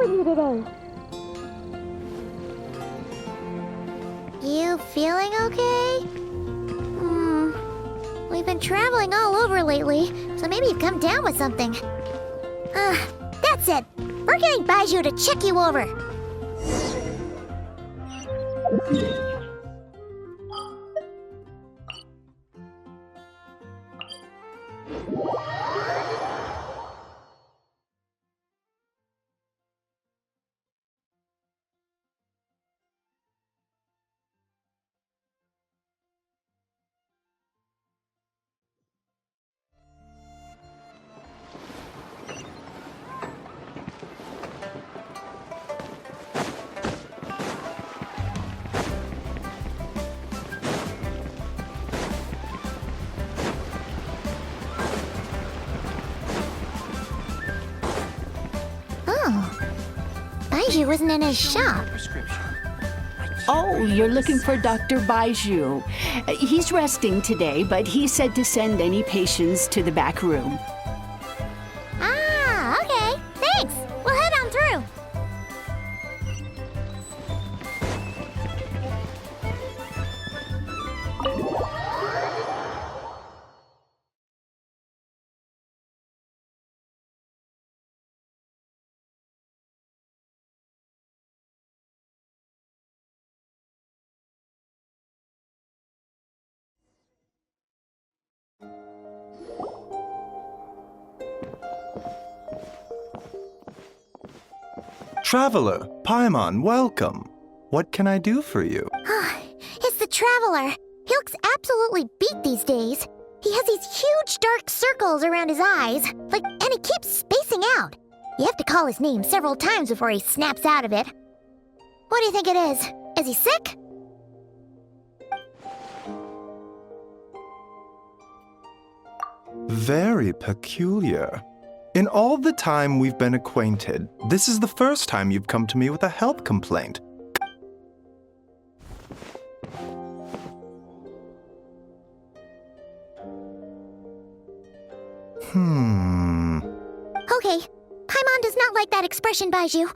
for you today. You feeling okay? We've been traveling all over lately, so maybe you've come down with something. That's it. We're getting Baiju to check you over. Baiju wasn't in his shop. Oh, you're looking for Dr. Baiju. He's resting today, but he said to send any patients to the back room. Ah, okay. Thanks. We'll head on through. Traveler, Paimon, welcome. What can I do for you? It's the Traveler. He looks absolutely beat these days. He has these huge dark circles around his eyes, and he keeps spacing out. You have to call his name several times before he snaps out of it. What do you think it is? Is he sick? Very peculiar. In all the time we've been acquainted, this is the first time you've come to me with a health complaint. Okay, Paimon does not like that expression, Baiju.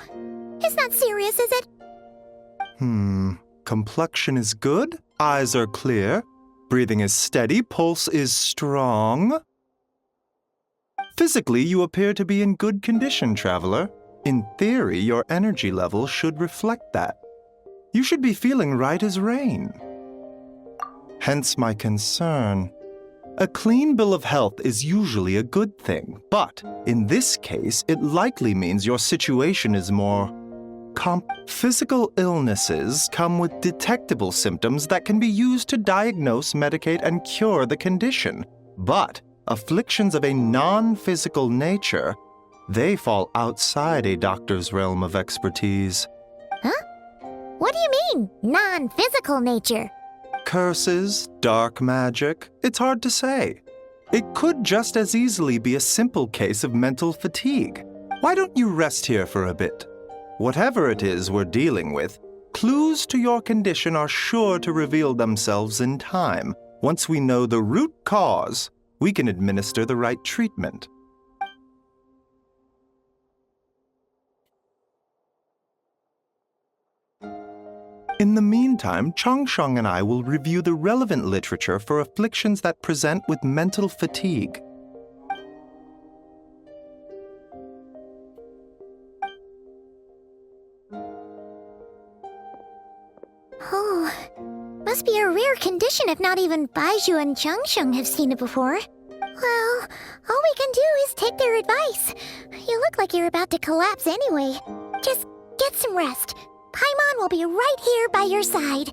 It's not serious, is it? Complexion is good, eyes are clear, breathing is steady, pulse is strong. Physically, you appear to be in good condition, Traveler. In theory, your energy level should reflect that. You should be feeling right as rain. Hence my concern. A clean bill of health is usually a good thing, but in this case, it likely means your situation is more physical illnesses come with detectable symptoms that can be used to diagnose, medicate, and cure the condition. But afflictions of a non-physical nature, they fall outside a doctor's realm of expertise. Huh? What do you mean, non-physical nature? Curses, dark magic, it's hard to say. It could just as easily be a simple case of mental fatigue. Why don't you rest here for a bit? Whatever it is we're dealing with, clues to your condition are sure to reveal themselves in time. Once we know the root cause, we can administer the right treatment. In the meantime, Changsheng and I will review the relevant literature for afflictions that present with mental fatigue. Oh, must be a rare condition if not even Baiju and Changsheng have seen it before. Well, all we can do is take their advice. You look like you're about to collapse anyway. Just get some rest. Paimon will be right here by your side.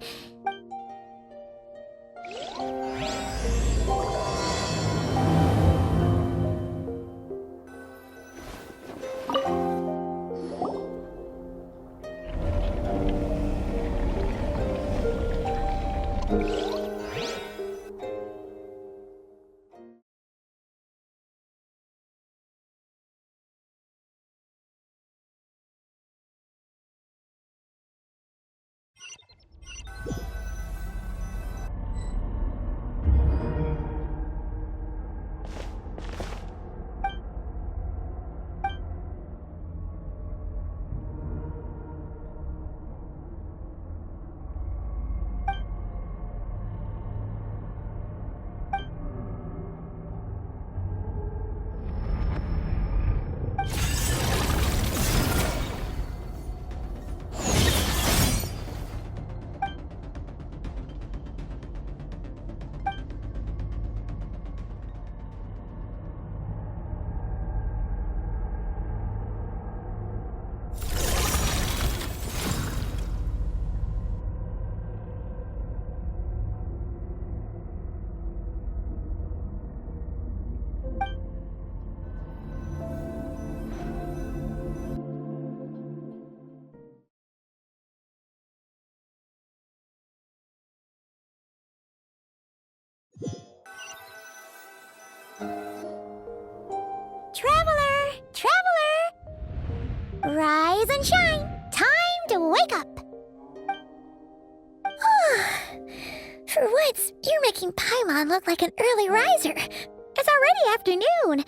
making Paimon look like an early riser. It's already afternoon.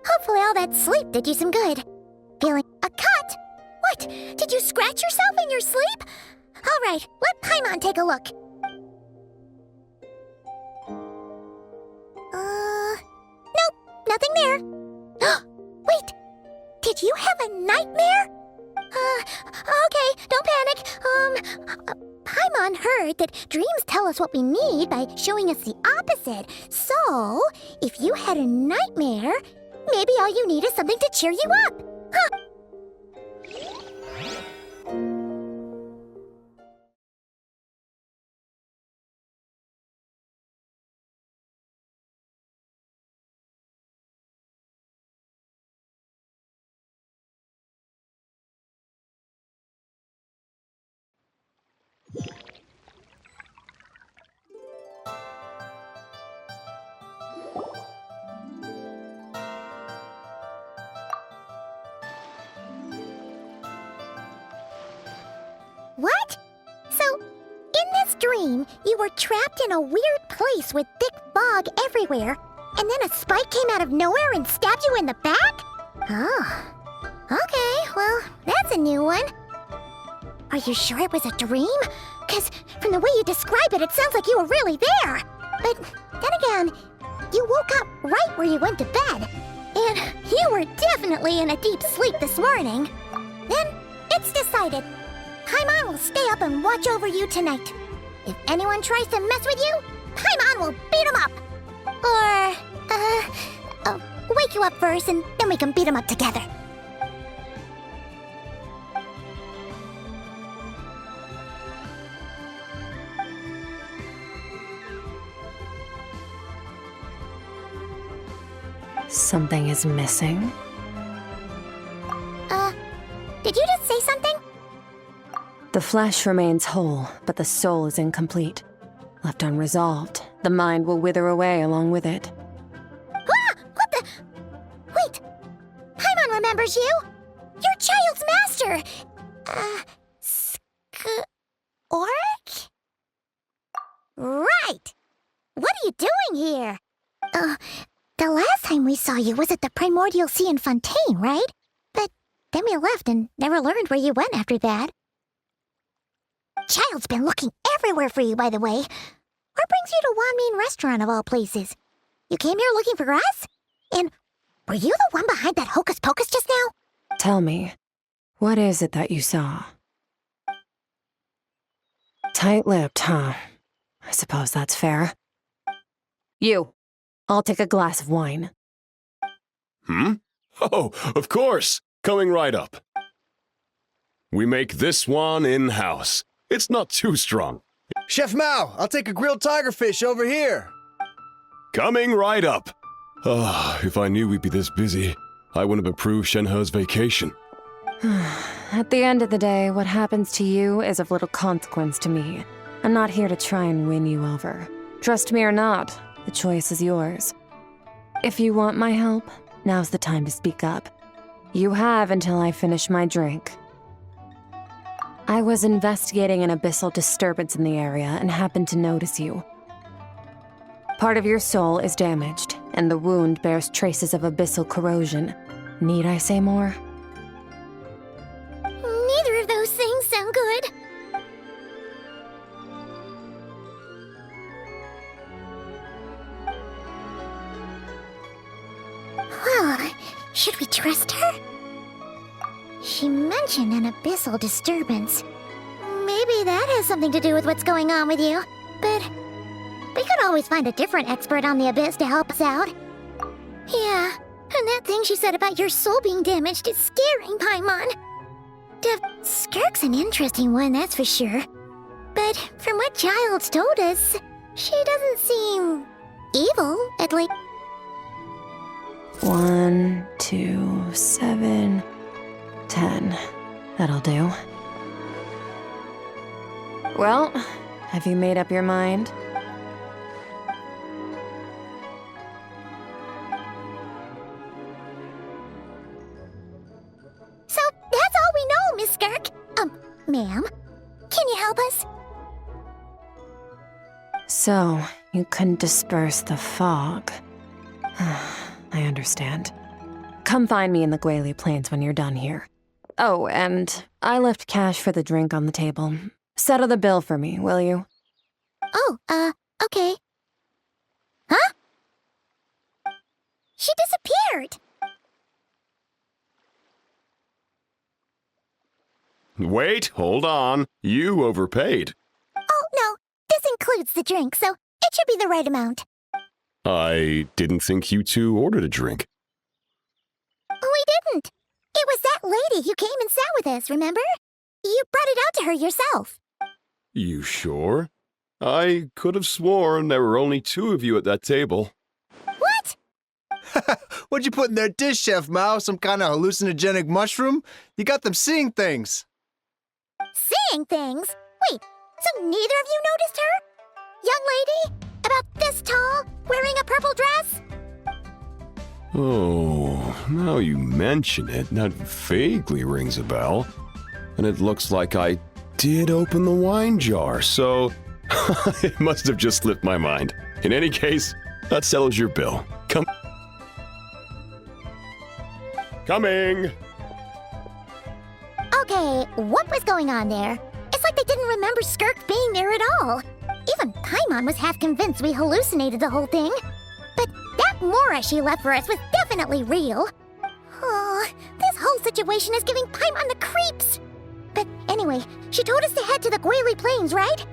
Hopefully all that sleep did you some good. Feeling a cut? What? Did you scratch yourself in your sleep? All right, let Paimon take a look. Nope, nothing there. Wait, did you have a nightmare? Okay, don't panic. Paimon heard that dreams tell us what we need by showing us the opposite. So, if you had a nightmare, maybe all you need is something to cheer you up. Huh? What? So, in this dream, you were trapped in a weird place with thick fog everywhere, and then a spike came out of nowhere and stabbed you in the back? Oh. Okay, well, that's a new one. Are you sure it was a dream? Because from the way you describe it, it sounds like you were really there. But then again, you woke up right where you went to bed. And you were definitely in a deep sleep this morning. Then, it's decided. Paimon will stay up and watch over you tonight. If anyone tries to mess with you, Paimon will beat him up. Or, wake you up first and then we can beat him up together. Something is missing. Did you just say something? The flesh remains whole, but the soul is incomplete. Left unresolved, the mind will wither away along with it. Ah! What the? Wait! Paimon remembers you! You're Child's master! Skirk? Right! What are you doing here? The last time we saw you was at the Primordial Sea in Fontaine, right? But then we left and never learned where you went after that. Child's been looking everywhere for you, by the way. What brings you to Wanmean Restaurant of all places? You came here looking for us? And were you the one behind that hocus pocus just now? Tell me, what is it that you saw? Tight-lipped, huh? I suppose that's fair. You, I'll take a glass of wine. Oh, of course. Coming right up. We make this one in-house. It's not too strong. Chef Mao, I'll take a grilled tigerfish over here. Coming right up. If I knew we'd be this busy, I wouldn't have approved Shenhe's vacation. At the end of the day, what happens to you is of little consequence to me. I'm not here to try and win you over. Trust me or not, the choice is yours. If you want my help, now's the time to speak up. You have until I finish my drink. I was investigating an abyssal disturbance in the area and happened to notice you. Part of your soul is damaged, and the wound bears traces of abyssal corrosion. Need I say more? Neither of those things sound good. Well, should we trust her? She mentioned an abyssal disturbance. Maybe that has something to do with what's going on with you. But we could always find a different expert on the abyss to help us out. Yeah, and that thing she said about your soul being damaged is scaring Paimon. Skirk's an interesting one, that's for sure. But from what Child's told us, she doesn't seem evil, at least. 1, 2, 7, 10. That'll do. Well, have you made up your mind? So that's all we know, Miss Skirk. Ma'am, can you help us? So, You couldn't disperse the fog. I understand. Come find me in the Gwali Plains when you're done here. Oh, and I left cash for the drink on the table. Settle the bill for me, will you? Oh, okay. Huh? She disappeared! Wait, hold on. You overpaid. Oh, no. This includes the drink, so it should be the right amount. I didn't think you two ordered a drink. We didn't. It was that lady who came and sat with us, remember? You brought it out to her yourself. You sure? I could have sworn there were only 2 of you at that table. What? What'd you put in their dish, Chef Mao? Some kind of hallucinogenic mushroom? You got them seeing things. Seeing things? Wait, so neither of you noticed her? Young lady? About this tall, wearing a purple dress? Oh, now you mention it, that vaguely rings a bell. And it looks like I did open the wine jar, so it must have just slipped my mind. In any case, that settles your bill. Coming! Okay, what was going on there? It's like they didn't remember Skirk being there at all. Even Paimon was half convinced we hallucinated the whole thing. But that Mora she left for us was definitely real. Oh, this whole situation is giving Paimon the creeps. But anyway, she told us to head to the Gwali Plains, right?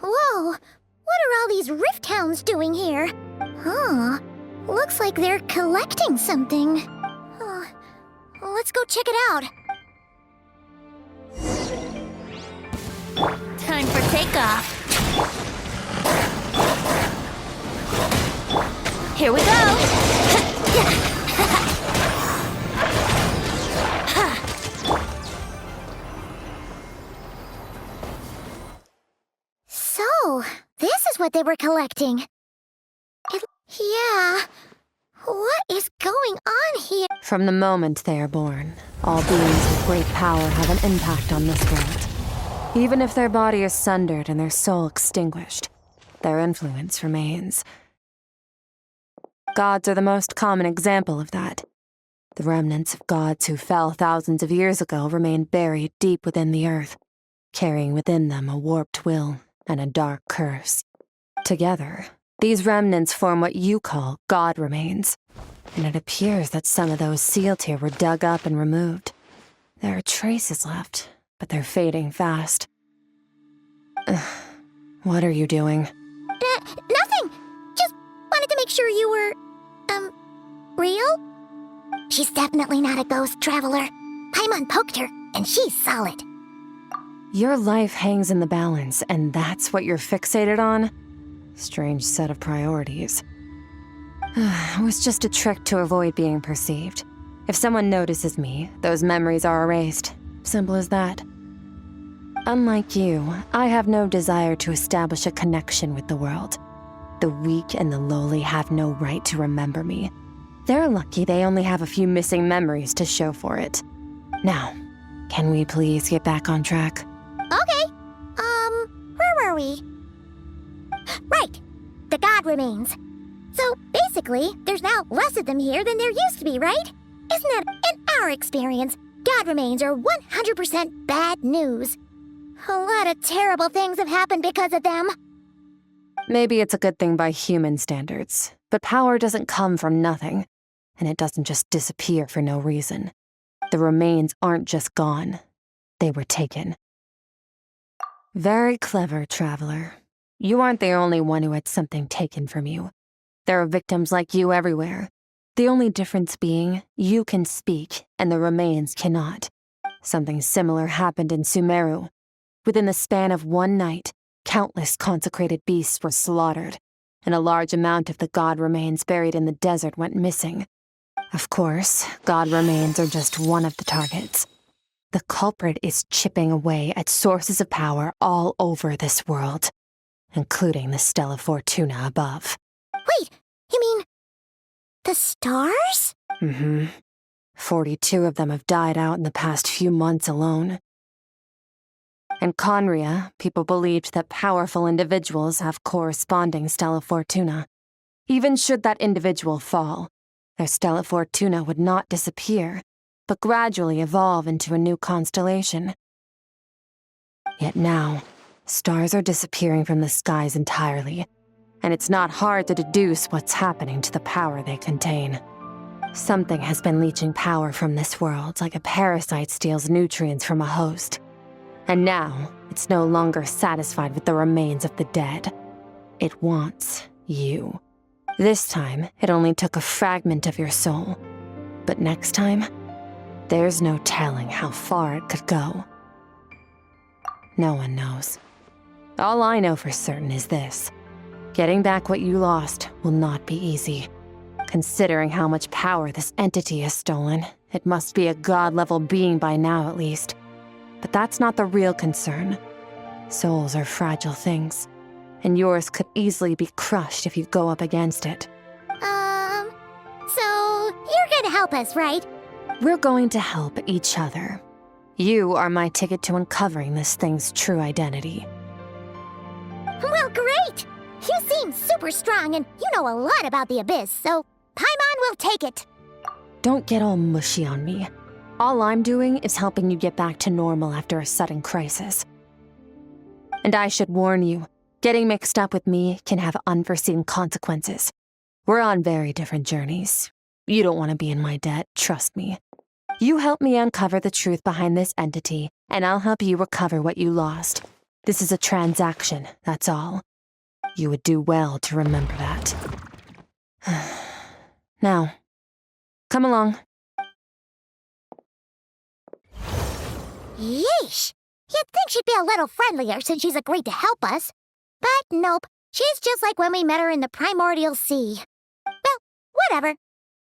Whoa! What are all these Rift Hounds doing here? Huh. Looks like they're collecting something. Let's go check it out. Time for takeoff. Here we go! So, this is what they were collecting. Yeah. What is going on here? From the moment they are born, all beings with great power have an impact on this world. Even if their body is sundered and their soul extinguished, their influence remains. Gods are the most common example of that. The remnants of gods who fell thousands of years ago remain buried deep within the earth, carrying within them a warped will and a dark curse. Together, these remnants form what you call god remains, and it appears that some of those sealed here were dug up and removed. There are traces left, but they're fading fast. What are you doing? Nothing! Just wanted to make sure you were, real? She's definitely not a ghost traveler. Paimon poked her, and she's solid. Your life hangs in the balance, and that's what you're fixated on? Strange set of priorities. It was just a trick to avoid being perceived. If someone notices me, those memories are erased. Simple as that. Unlike you, I have no desire to establish a connection with the world. The weak and the lowly have no right to remember me. They're lucky they only have a few missing memories to show for it. Now, can we please get back on track? Okay. Where were we? Right. The god remains. So, basically, there's now less of them here than there used to be, right? Isn't that, in our experience, God remains are 100% bad news. A lot of terrible things have happened because of them. Maybe it's a good thing by human standards, but power doesn't come from nothing, and it doesn't just disappear for no reason. The remains aren't just gone. They were taken. Very clever, Traveler. You aren't the only one who had something taken from you. There are victims like you everywhere. The only difference being, you can speak, and the remains cannot. Something similar happened in Sumeru. Within the span of one night, countless consecrated beasts were slaughtered, and a large amount of the god remains buried in the desert went missing. Of course, god remains are just one of the targets. The culprit is chipping away at sources of power all over this world, including the Stella Fortuna above. Wait, you mean the stars? 42 of them have died out in the past few months alone. In Conria, people believed that powerful individuals have corresponding Stella Fortuna. Even should that individual fall, their Stella Fortuna would not disappear, but gradually evolve into a new constellation. Yet now, stars are disappearing from the skies entirely, and it's not hard to deduce what's happening to the power they contain. Something has been leeching power from this world like a parasite steals nutrients from a host. And now, it's no longer satisfied with the remains of the dead. It wants you. This time, it only took a fragment of your soul. But next time, there's no telling how far it could go. No one knows. All I know for certain is this. Getting back what you lost will not be easy. Considering how much power this entity has stolen, it must be a god-level being by now at least. But that's not the real concern. Souls are fragile things, and yours could easily be crushed if you go up against it. So you're gonna help us, right? We're going to help each other. You are my ticket to uncovering this thing's true identity. Well, great! You seem super strong and you know a lot about the Abyss, so Paimon will take it. Don't get all mushy on me. All I'm doing is helping you get back to normal after a sudden crisis. And I should warn you, getting mixed up with me can have unforeseen consequences. We're on very different journeys. You don't want to be in my debt, trust me. You help me uncover the truth behind this entity, and I'll help you recover what you lost. This is a transaction, that's all. You would do well to remember that. Now, come along. Yeesh! You'd think she'd be a little friendlier since she's agreed to help us. But nope, she's just like when we met her in the primordial sea. Well, whatever.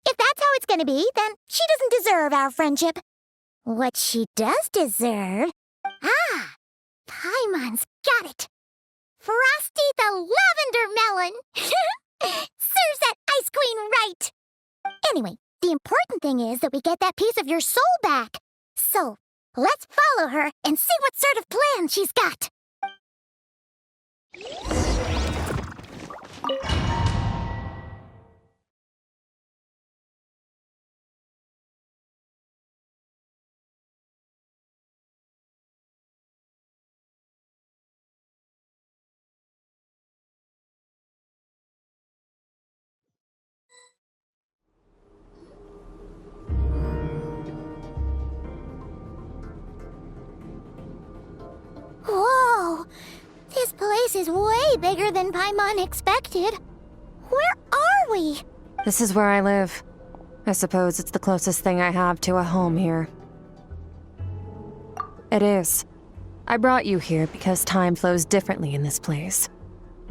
If that's how it's gonna be, then she doesn't deserve our friendship. What she does deserve... Paimon's got it. Frosty the Lavender Melon! Serves that Ice Queen right! Anyway, the important thing is that we get that piece of your soul back. So, let's follow her and see what sort of plan she's got. Whoa! This place is way bigger than Paimon expected. Where are we? This is where I live. I suppose it's the closest thing I have to a home here. It is. I brought you here because time flows differently in this place.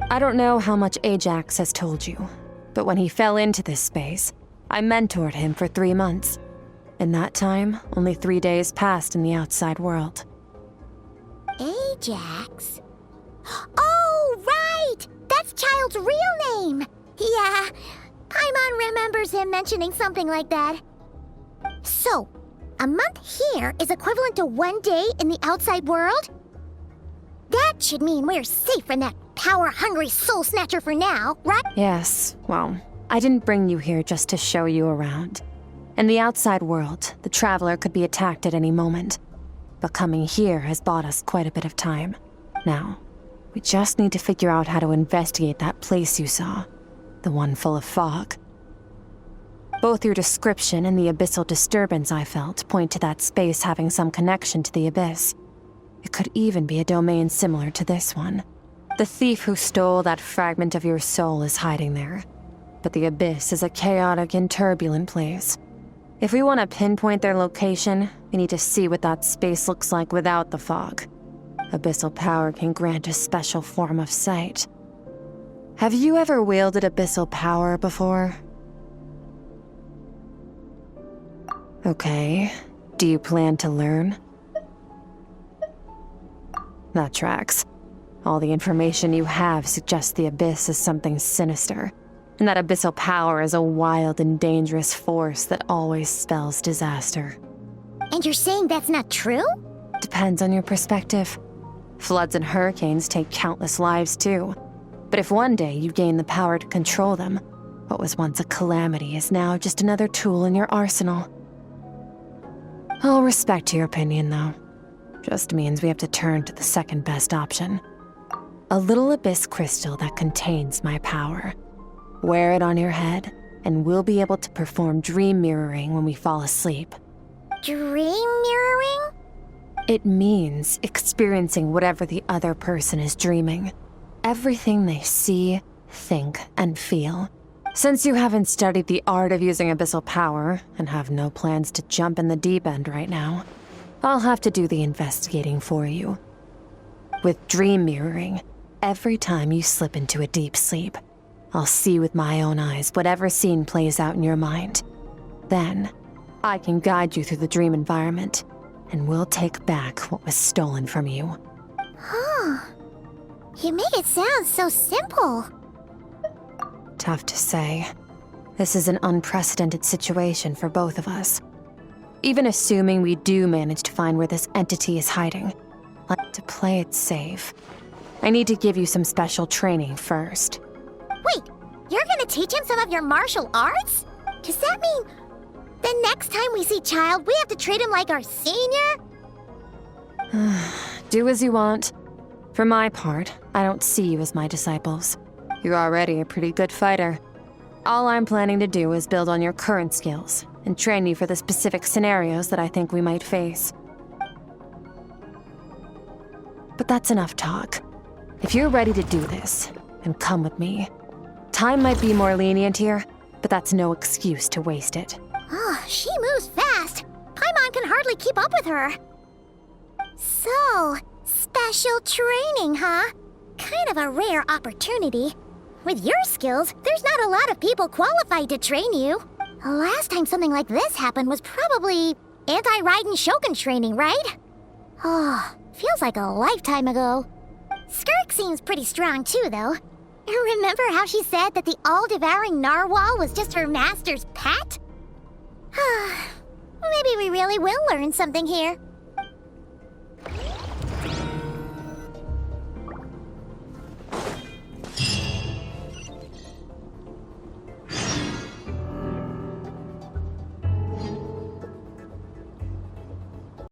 I don't know how much Ajax has told you, but when he fell into this space, I mentored him for 3 months. In that time, only 3 days passed in the outside world. Ajax? Oh, right! That's Child's real name! Yeah, Paimon remembers him mentioning something like that. So, a month here is equivalent to 1 day in the outside world? That should mean we're safe from that power-hungry soul snatcher for now, right? Yes, well, I didn't bring you here just to show you around. In the outside world, the Traveler could be attacked at any moment. But coming here has bought us quite a bit of time. Now, we just need to figure out how to investigate that place you saw. The one full of fog. Both your description and the abyssal disturbance I felt point to that space having some connection to the abyss. It could even be a domain similar to this one. The thief who stole that fragment of your soul is hiding there. But the abyss is a chaotic and turbulent place. If we want to pinpoint their location, we need to see what that space looks like without the fog. Abyssal power can grant a special form of sight. Have you ever wielded abyssal power before? Okay. Do you plan to learn? That tracks. All the information you have suggests the abyss is something sinister, and that abyssal power is a wild and dangerous force that always spells disaster. And you're saying that's not true? Depends on your perspective. Floods and hurricanes take countless lives too. But if one day you gain the power to control them, what was once a calamity is now just another tool in your arsenal. I'll respect your opinion, though. Just means we have to turn to the second best option. A little abyss crystal that contains my power. Wear it on your head, and we'll be able to perform dream mirroring when we fall asleep. Dream mirroring? It means experiencing whatever the other person is dreaming. Everything they see, think, and feel. Since you haven't studied the art of using abyssal power, and have no plans to jump in the deep end right now, I'll have to do the investigating for you. With dream mirroring, every time you slip into a deep sleep, I'll see with my own eyes whatever scene plays out in your mind. Then, I can guide you through the dream environment, and we'll take back what was stolen from you. Huh. You make it sound so simple. Tough to say. This is an unprecedented situation for both of us. Even assuming we do manage to find where this entity is hiding, I'd like to play it safe. I need to give you some special training first. Wait, you're gonna teach him some of your martial arts? Does that mean the next time we see Child, we have to treat him like our senior? Do as you want. For my part, I don't see you as my disciples. You're already a pretty good fighter. All I'm planning to do is build on your current skills and train you for the specific scenarios that I think we might face. But that's enough talk. If you're ready to do this, then come with me. Time might be more lenient here, but that's no excuse to waste it. Oh, she moves fast. Paimon can hardly keep up with her. So, special training, huh? Kind of a rare opportunity. With your skills, there's not a lot of people qualified to train you. The last time something like this happened was probably anti-Raiden Shogun training, right? Oh, feels like a lifetime ago. Skirk seems pretty strong too, though. Remember how she said that the all-devouring narwhal was just her master's pet? Maybe we really will learn something here.